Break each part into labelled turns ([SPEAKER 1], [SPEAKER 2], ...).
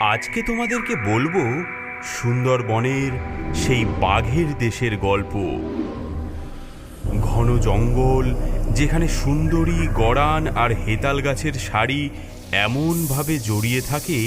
[SPEAKER 1] আজকে তোমাদেরকে বলবো সুন্দরবনের সেই বাঘের দেশের গল্প। ঘন জঙ্গল, যেখানে সুন্দরী গড়ান আর হেতাল গাছের সারি এমনভাবে জড়িয়ে থাকে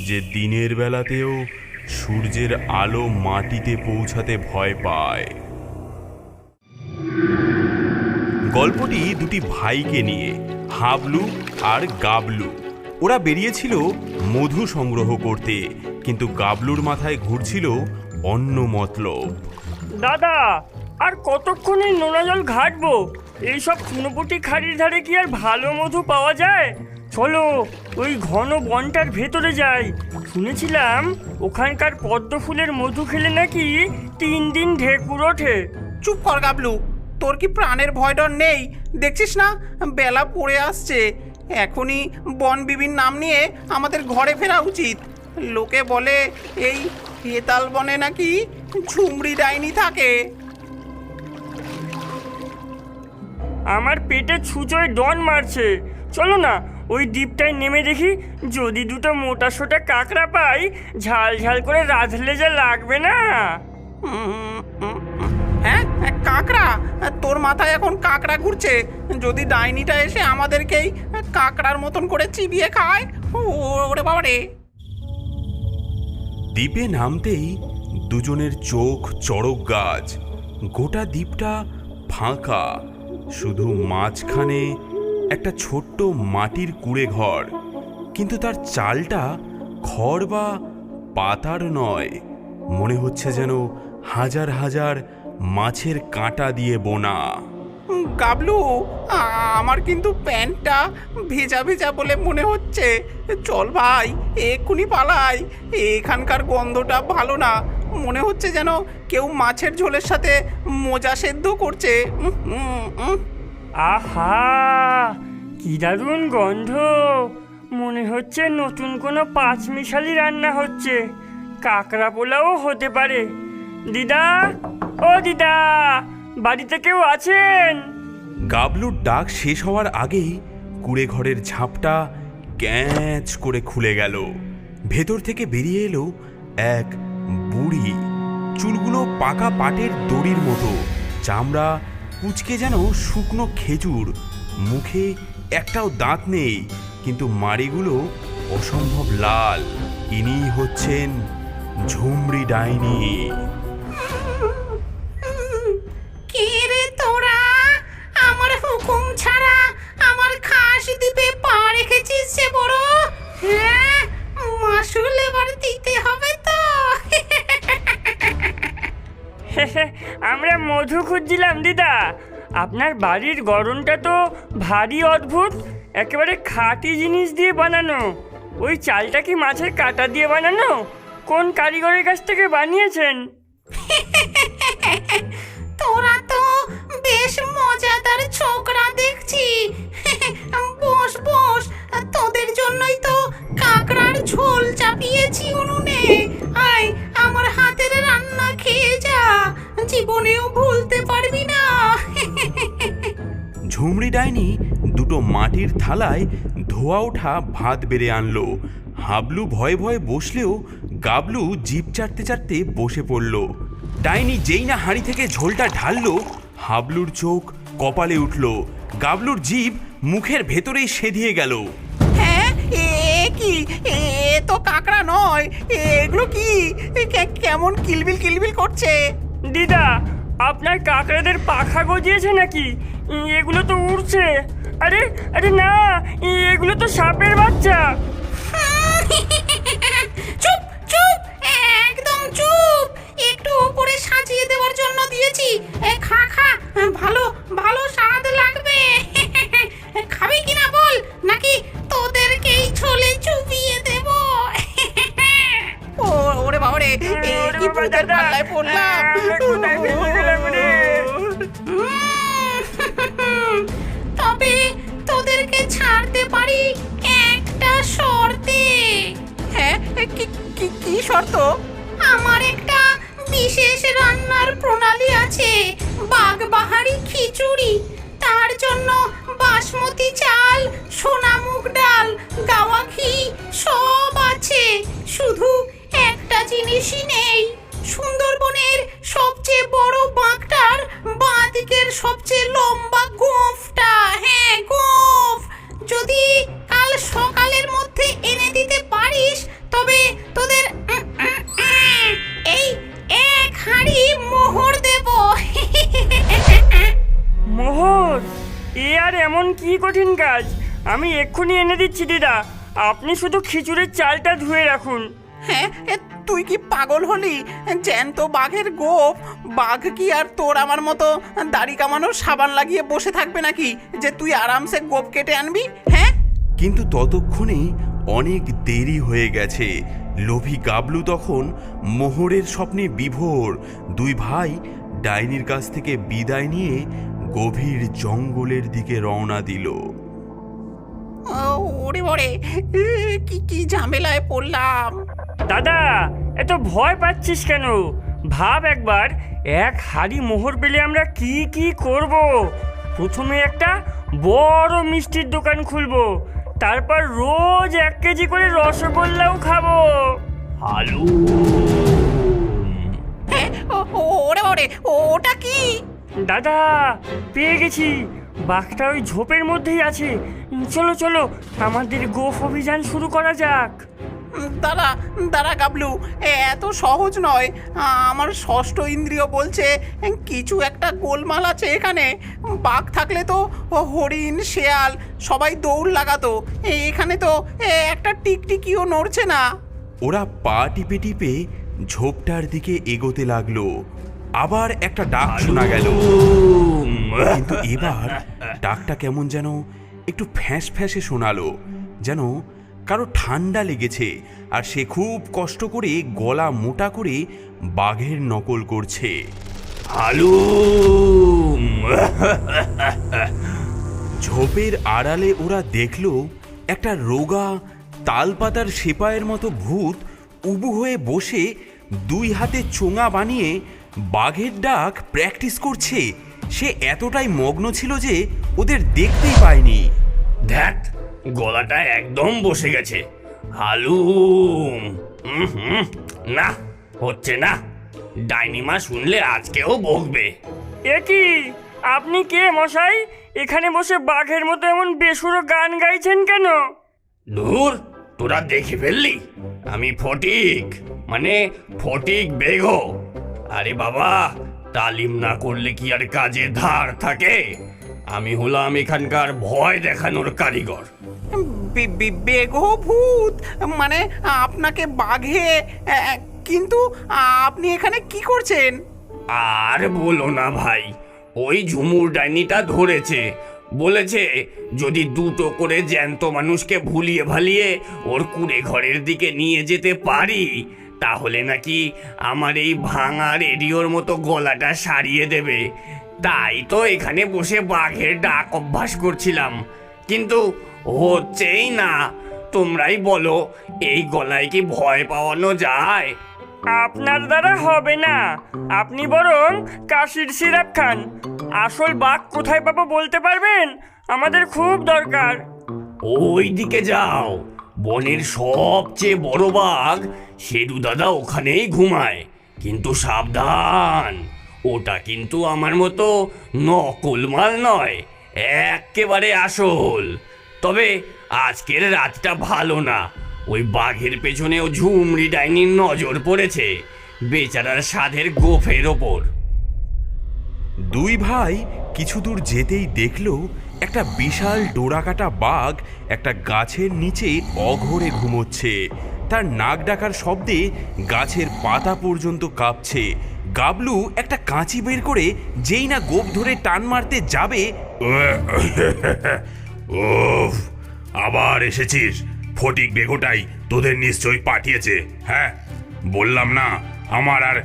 [SPEAKER 1] যে দিনের বেলাতেও সূর্যের আলো মাটিতে পৌঁছাতে ভয় পায়। গল্পটি দুটি ভাইকে নিয়ে, হাবলু আর গাবলু। ওরা বেরিয়েছিল মধু সংগ্রহ করতে, কিন্তু গাবলুর মাথায় ঘুরছিল অন্য মতলব।
[SPEAKER 2] দাদা, আর কতক্ষণ এই নোনা জল ঘাটবো? এইসব চুনোপুটি খাড়ির ধারে কি আর ভালো মধু পাওয়া যায়? চলো ওই ঘন বনটার ভেতরে যাই। শুনেছিলাম ওখানকার পদ্ম ফুলের মধু খেলে নাকি 3 দিন ঢেকুর ওঠে।
[SPEAKER 3] চুপ কর গাবলু, তোর কি প্রাণের ভয় ডর নেই? দেখছিস না বেলা পড়ে আসছে। এখনই বন বিবির নাম নিয়ে আমাদের ঘরে ফেরা উচিত। লোকে বলে এই হেতাল বনে নাকি ঝুমরি ডাইনি থাকে।
[SPEAKER 2] আমার পেটে ছুঁচোয় ডন মারছে। চলো না ওই দ্বীপটায় নেমে দেখি, যদি দুটো মোটা সোটা কাঁকড়া পাই, ঝাল ঝাল করে রাঁধলে যা লাগবে না।
[SPEAKER 3] হ্যাঁ, কাঁকড়া? তোর মাথায় এখন কাঁকড়া ঘুরছে? যদি ডাইনিটা এসে আমাদেরকেই কাঁকড়ার মতন করে চিবিয়ে খায়, ওরে বাবা রে।
[SPEAKER 1] দ্বীপে নামতেই দুজনের চোখ চড়ক গাছ। গোটা দ্বীপটা ফাঁকা, শুধু মাঝখানে একটা ছোট্ট মাটির কুঁড়ে ঘর, কিন্তু তার চালটা খড় বা পাতার নয়, মনে হচ্ছে যেন হাজার হাজার মাছের কাঁটা দিয়ে বোনা।
[SPEAKER 3] গাবলু, আমার কিন্তু প্যান্টটা ভেজা ভেজা বলে মনে হচ্ছে। চল ভাই, এক্ষুনি পালাই। এখানকার গন্ধটা ভালো না। মনে হচ্ছে যেন কেউ মাছের ঝোলের সাথে মোজা সেদ্ধ করছে।
[SPEAKER 2] আহা, কি দারুণ গন্ধ! মনে হচ্ছে নতুন কোনো পাঁচমিশালি রান্না হচ্ছে। কাঁকড়া পোলাও হতে পারে। দিদা, ও দিদা, বাড়িতে কেউ আছেন?
[SPEAKER 1] গাবলুর ডাক শেষ হওয়ার আগেই কুঁড়ে ঘরের ঝাঁপটা ক্যাঁচ করে খুলে গেল। ভেতর থেকে বেরিয়ে এলো এক বুড়ি। চুলগুলো পাকা পাটের দড়ির মতো, চামড়া কুচকে যেন শুকনো খেজুর। মুখে একটাও দাঁত নেই, কিন্তু মাড়িগুলো অসম্ভব লাল। ইনি হচ্ছেন ঝুমরি ডাইনি।
[SPEAKER 3] কে রে তোরা? আমার হুকুম ছাড়া আমার খাস দ্বীপে পা রেখেছিস যে বড়? হ্যাঁ, মাসুল এবার দিতে হবে তো।
[SPEAKER 2] আমরা মধু খুঁজছিলাম দিদা। আপনার বাড়ির গড়নটা তো ভারী অদ্ভুত, একেবারে খাঁটি জিনিস দিয়ে বানানো। ওই চালটা কি মাছের কাঁটা দিয়ে বানানো? কোন কারিগরের কাছ থেকে বানিয়েছেন?
[SPEAKER 3] তোরা তো বেশ মজাদার ছোকরা দেখছি। বস বস, তোদের জন্যই তো কাঁকড়ার ঝোল চাপিয়েছি উনুনে। আয়, আমার হাতের রান্না খেয়ে যা, জীবনেও ভুলতে পারবি না।
[SPEAKER 1] ঝুমরি ডাইনি দুটো মাটির থালায় ধোয়া ওঠা ভাত বেড়ে আনলো। হাবলু ভয়ে ভয়ে বসলেও গাবলু জিভ চাটতে চাটতে বসে পড়ল। ডাইনি যেই না হাঁড়ি থেকে ঝোলটা ঢাললো, হাবলুর চোখ কপালে উঠল। গাবলুর জিভ মুখের ভেতরেই সেধিয়ে গেল।
[SPEAKER 3] হ্যাঁ, এ কি? এ তো কাঁকড়া নয়। এগুলো কি? কেমন কিলবিল কিলবিল করছে?
[SPEAKER 2] দিদা, আপনার কাঁকড়াদের পাখা গজিয়েছে নাকি? এগুলো তো উড়ছে। আরে আরে না, এগুলো তো সাপের বাচ্চা।
[SPEAKER 3] চুপ চুপ, একদম চুপ। একটু উপরে সাজিয়ে দেওয়ার জন্য দিয়েছি। খা খা, ভালো ভালো স্বাদ লাগবে। খাবি কিনা বল, নাকি তোদেরকেই ছোলে চুবিয়ে দেব? ওরে বাবা রে, কি ভূতের পাল্লায় পড়লাম। তবে তোদেরকে ছাড়তে পারি একটা শর্তে। হ্যাঁ, কি শর্ত? আমার একটা বিশেষ রান্নার প্রণালী আছে, বাঘবাহারি খিচুড়ি। তার জন্য বাসমতি চাল, সোনামুগ ডাল, গাওয়া ঘি সব আছে। জিনিসই নেই। সুন্দরবনের সবচেয়ে বড় বাঘটার বাঁ দিকের সবচেয়ে লম্বা গোঁফটা, হ্যাঁ গোঁফ, যদি কাল সকালের মধ্যে এনে দিতে পারিস তবে তোদের এই এক হাঁড়ি মোহর দেব।
[SPEAKER 2] মোহর? এ আর এমন কি কঠিন কাজ? আমি এক্ষুনি এনে দিচ্ছি দিদা, আপনি শুধু খিচুড়ির চালটা ধুয়ে রাখুন।
[SPEAKER 4] হ্যাঁ, তুই কি পাগল হলি? জ্যান্ত বাঘের গোপ, বাঘ কি আর তোর আমার মতো দাড়ি কামানোর সাবান লাগিয়ে বসে থাকবে নাকি যে তুই আরামসে গোপ কেটে আনবি? হ্যাঁ,
[SPEAKER 1] কিন্তু ততক্ষণে অনেক দেরি হয়ে গেছে। লোভী গাবলু তখন মোহরের স্বপ্নে বিভোর। দুই ভাই ডাইনির কাছ থেকে বিদায় নিয়ে গভীর জঙ্গলের দিকে রওনা দিল।
[SPEAKER 4] ওরে ওরে, কি কি ঝামেলায় পড়লাম।
[SPEAKER 2] দাদা, এত ভয় পাচ্ছিস কেন? ভাব একবার, এক হাড়ি মোহর পেলে আমরা কি কি করব। প্রথমে একটা বড় মিষ্টির দোকান খুলবো, তারপর রোজ 1 কেজি করে রসগোল্লাও খাবো। হালু,
[SPEAKER 4] ওরে ওরে, ওটা কি?
[SPEAKER 2] দাদা পেয়ে গেছি, বাঘটা ওই ঝোপের মধ্যেই আছে। চলো চলো, আমাদের গোফ অভিযান শুরু করা যাক।
[SPEAKER 4] দাঁড়া দাঁড়া গাবলু, এত সহজ নয়। আমার ষষ্ঠ ইন্দ্রিয় বলছে কিছু একটা গোলমাল আছে এখানে। বাঘ থাকলে তো হরিণ শেয়াল সবাই দৌড় লাগাতো, এখানে তো একটা টিকটিকিও নড়ছে না।
[SPEAKER 1] ওরা পা টিপে টিপে ঝোপটার দিকে এগোতে লাগলো। আবার একটা ডাক শোনা গেল, কিন্তু এবার ডাকটা কেমন যেন একটু ফ্যাঁস ফ্যাঁসে শোনালো, যেন কারো ঠান্ডা লেগেছে আর সে খুব কষ্ট করে গলা মোটা করে বাঘের নকল করছে।
[SPEAKER 2] হালু,
[SPEAKER 1] ঝোপের আড়ালে ওরা দেখল একটা রোগা তালপাতার সেপাইয়ের মতো ভূত উবু হয়ে বসে দুই হাতে চোঙা বানিয়ে বাঘের ডাক প্র্যাকটিস করছে। সে এতটাই মগ্ন ছিল যে ওদের দেখতেই পায়নি।
[SPEAKER 2] দেখ, গলাটা একদম বসে গেছে। হালুম, না হচ্ছে না, ডাইনিমা শুনলে আজকেও বকবে। এ কি, আপনি কে মশাই? এখানে বসে বাঘের মতো এমন বেসুরো গান গাইছেন কেন? দূর, তোরা দেখে ফেললি, আমি ফটিক, মানে ফটিক বেগো। আরে বাবা, তালিম না করলে কি আর কাজে ধার থাকে? আমি হলাম এখানকার ভয় দেখানোর কারিগর।
[SPEAKER 4] বেগো ভূত, মানে আপনাকে বাঘে, কিন্তু আপনি এখানে কি করছেন?
[SPEAKER 2] আর বলো না ভাই, ওই ঝুমুর ডাইনিটা ধরেছে, বলেছে যদি 2টো করে জ্যান্ত মানুষকে ভুলিয়ে ভালিয়ে ওর কুড়ে ঘরের দিকে নিয়ে যেতে পারি, তাহলে নাকি আমার এই ভাঙা রেডিওর মতো গলাটা সারিয়ে দেবে। তাই তো এখানে বসে বাঘের ডাক অভ্যাস করছিলাম, কিন্তু হচ্ছেই না। তোমরাই বলো, এই গলায় কি ভয় পাওয়ানো যায়? আপনার দ্বারা হবে না, আপনি বরং কাশির সিরাপ খান। আসল বাঘ কোথায় পাবো বলতে পারবেন? আমাদের খুব দরকার। ওই দিকে যাও, বনের সবচেয়ে বড় বাঘ সেদু দাদা ওখানেই ঘুমায়। কিন্তু সাবধান, ওটা কিন্তু আমার মতো নকল মাল নয়, একেবারে আসল। তবে আজকের রাতটা ভালো না, ওই বাঘের পেছনেও ঝুমরি ডাইনির নজর পড়েছে, বেচারার সাধের গোফের ওপর।
[SPEAKER 1] দুই ভাই কিছু দূর যেতেই দেখল একটা বিশাল ডোরাকাটা বাঘ একটা গাছের নিচে অঘোরে ঘুমোচ্ছে। তার নাক ডাকার শব্দে গাছের পাতা পর্যন্ত কাঁপছে। গাবলু একটা কাঁচি বের করে যেই না গোপ ধরে টান মারতে যাবে,
[SPEAKER 5] ওফ, আবার এসেছিস? ফটিক বেগোটাই তোদের নিশ্চয়ই পাঠিয়েছে। হ্যাঁ, বললাম না আমার আর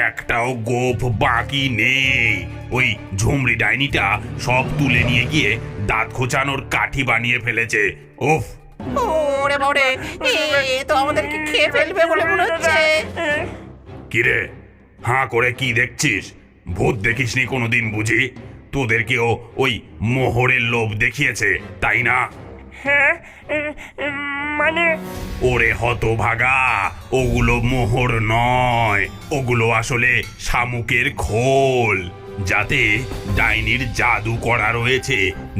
[SPEAKER 5] একটাও গোপ বাকি নেই। ওই ঝুমরি ডাইনিটা সব তুলে নিয়ে গিয়ে দাঁত খোঁচানোর কাঠি বানিয়ে ফেলেছে। ওফ,
[SPEAKER 4] ওরে বাবারে, এ তো আমাদেরকে খেয়ে ফেলবে বলে মনে হচ্ছে।
[SPEAKER 5] কিরে, হাঁ করে কি দেখছিস? ভূত দেখিসনি কোনোদিন বুঝি? তোদেরকেও ওই মোহরের লোভ দেখিয়েছে, তাই না?
[SPEAKER 2] হ্যাঁ, মানে
[SPEAKER 5] ওরে হতভাগা, ওগুলো মোহর নয়, ওগুলো আসলে শামুকের খোল, যাতে ডাইনির জাদু করা রয়েছে।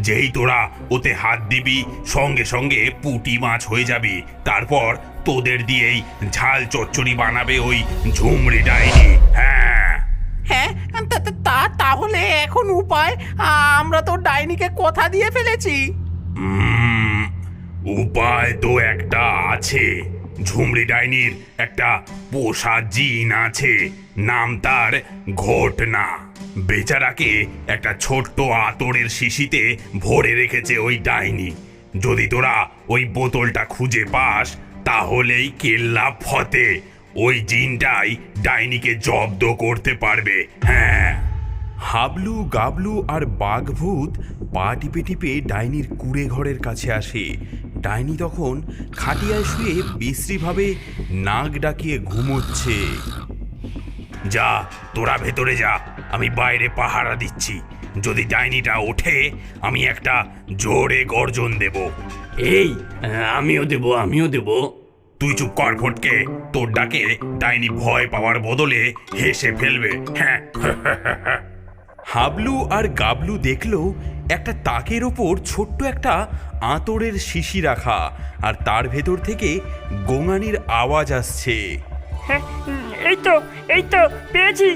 [SPEAKER 5] যেই তোরা ওতে হাত দিবি সঙ্গে সঙ্গে পুঁটি মাছ হয়ে যাবি। তারপর তোদের দিয়েই ঝাল চচ্চড়ি বানাবে ওই ঝুমরি ডাইনি। হ্যাঁ,
[SPEAKER 4] হ্যাঁ, তাহলে এখন উপায়? আমরা তো ডাইনিকে কথা দিয়ে ফেলেছি।
[SPEAKER 5] উপায় তো একটা আছে। ঝুমরি ডাইনির একটা পোষা জিন আছে, নাম তার ঘটনা। বেচারাকে একটা ছোট্ট আতরের শিশিতে ভরে রেখেছে ওই ডাইনি। যদি তোরা ওই বোতলটা খুঁজে পাস তাহলেই কেল্লা ফতে। ওই জিনটাই ডাইনিকে জব্দ করতে পারবে। হ্যাঁ।
[SPEAKER 1] হাবলু, গাবলু আর বাঘভূত পা টিপে টিপে ডাইনির কুঁড়ে ঘরের কাছে আসে। ডাইনি তখন খাটিয়ায় শুয়ে বিশ্রীভাবে নাক ডাকিয়ে ঘুমোচ্ছে।
[SPEAKER 5] যা, তোরা ভেতরে যা, আমি বাইরে পাহারা দিচ্ছি। যদি ডাইনিটা ওঠে আমি একটা জোরে গর্জন দেব।
[SPEAKER 2] এই, আমিও দেব।
[SPEAKER 5] তুই চুপ কর ফটকে, তোর ডাকে ডাইনি ভয় পাওয়ার বদলে হেসে ফেলবে। হ্যাঁ।
[SPEAKER 1] হাবলু আর গাবলু দেখলো একটা তাকের ওপর ছোট্ট একটা আতরের শিশি রাখা, আর তার ভেতর থেকে গোঙানির আওয়াজ আসছে।
[SPEAKER 2] হ্যাঁ, এই তো পেয়েছি।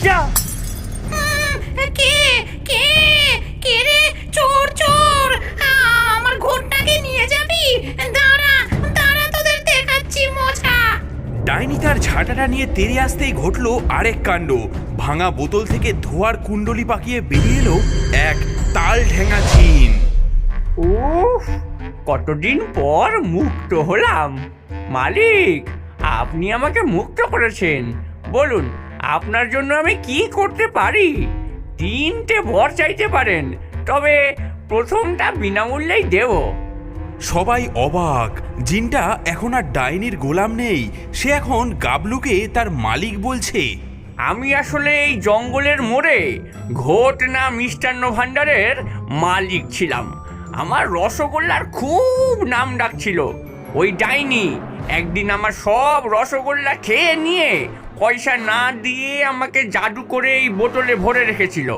[SPEAKER 2] যা।
[SPEAKER 3] কে কে কে রে? চোর চোর, আমার ঘোরটাকে নিয়ে যাবি? দাঁড়া দাঁড়া, তোদের দেখাচ্ছি মজা।
[SPEAKER 1] ডাইনি তার ঝাঁটাটা নিয়ে তেড়ে আসতেই ঘটলো আরেক কাণ্ড। ভাঙা বোতল থেকে ধোয়ার কুণ্ডলি পাকিয়ে বেরিয়ে এলো এক তাল ঠেঙা জিন।
[SPEAKER 2] উফ, কতদিন পর মুক্ত হলাম। মালিক, আপনি আমাকে মুক্ত করেছেন। বলুন, আপনার জন্য আমি কি করতে পারি? 3টে বর চাইতে পারেন, তবে প্রথমটা বিনামূল্যেই দেব।
[SPEAKER 1] সবাই অবাক। জিনটা এখন আর ডাইনির গোলাম নেই, সে এখন গাবলুকে তার মালিক বলছে।
[SPEAKER 2] আমি আসলে এই জঙ্গলের মোড়ে ঘটনা মিষ্টান্ন ভাণ্ডারের মালিক ছিলাম। আমার রসগোল্লার খুব নাম ডাকছিল। ওই ডাইনি একদিন আমার সব রসগোল্লা খেয়ে নিয়ে পয়সা না দিয়ে আমাকে জাদু করে এই বোতলে ভরে রেখেছিল।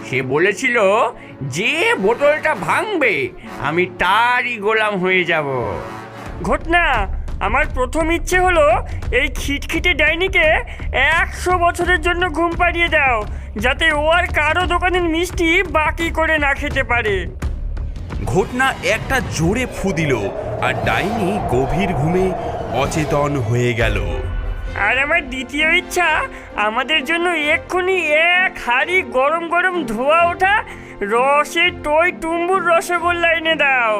[SPEAKER 2] সে বলেছিল যে বোতলটা ভাঙবে আমি তারই গোলাম হয়ে যাব। ঘটনা, আমার প্রথম ইচ্ছে হলো এই খিটখিটে ডাইনিকে 100 বছরের জন্য ঘুম পাড়িয়ে দাও, যাতে ও আর কারো দোকানের মিষ্টি বাকি করে না খেতে পারে।
[SPEAKER 1] ঘটনা একটা জোরে ফু দিল, আর ডাইনি গভীর ঘুমে অচেতন হয়ে গেল।
[SPEAKER 2] আর আমার দ্বিতীয় ইচ্ছা, আমাদের জন্য এক্ষুনি 1 হাঁড়ি গরম গরম ধোয়া ওঠা রসে টই টুম্বুর রসগোল্লা এনে দাও।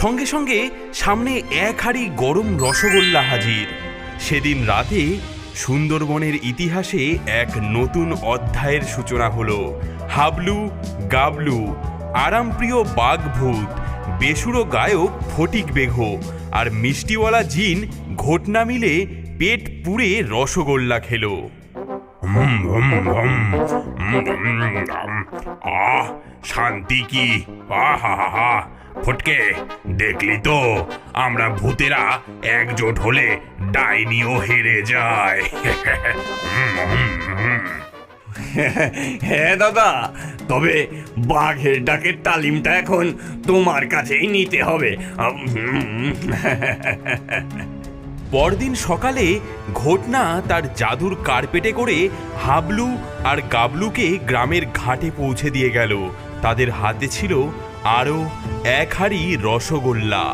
[SPEAKER 1] সঙ্গে সঙ্গে সামনে 1 হাঁড়ি গরম রসগোল্লা হাজির। সেদিন রাতে সুন্দরবনের ইতিহাসে এক নতুন অধ্যায়ের সূচনা হলো। হাবলু, গাবলু, আরামপ্রিয় বাঘভূত, বেসুরো গায়ক ফটিক বেঘো আর মিষ্টিওয়ালা জিন ঘটনা মিলে পেট পুড়ে রসগোল্লা খেলো।
[SPEAKER 5] আহ, শান্তি কি! আহা, ফটকে, দেখলি তো আমরা ভূতেরা একজোট হলে ডাইনিও হেরে যায়।
[SPEAKER 2] হ্যাঁ দাদা, তবে বাঘের ডাকের তালিমটা এখন তোমার কাছেই নিতে হবে।
[SPEAKER 1] পরদিন সকালে ঘটনা তার জাদুর কার্পেটে করে হাবলু আর গাবলুকে গ্রামের ঘাটে পৌঁছে দিয়ে গেল। তাদের হাতে ছিল আরও 1 হাঁড়ি রসগোল্লা।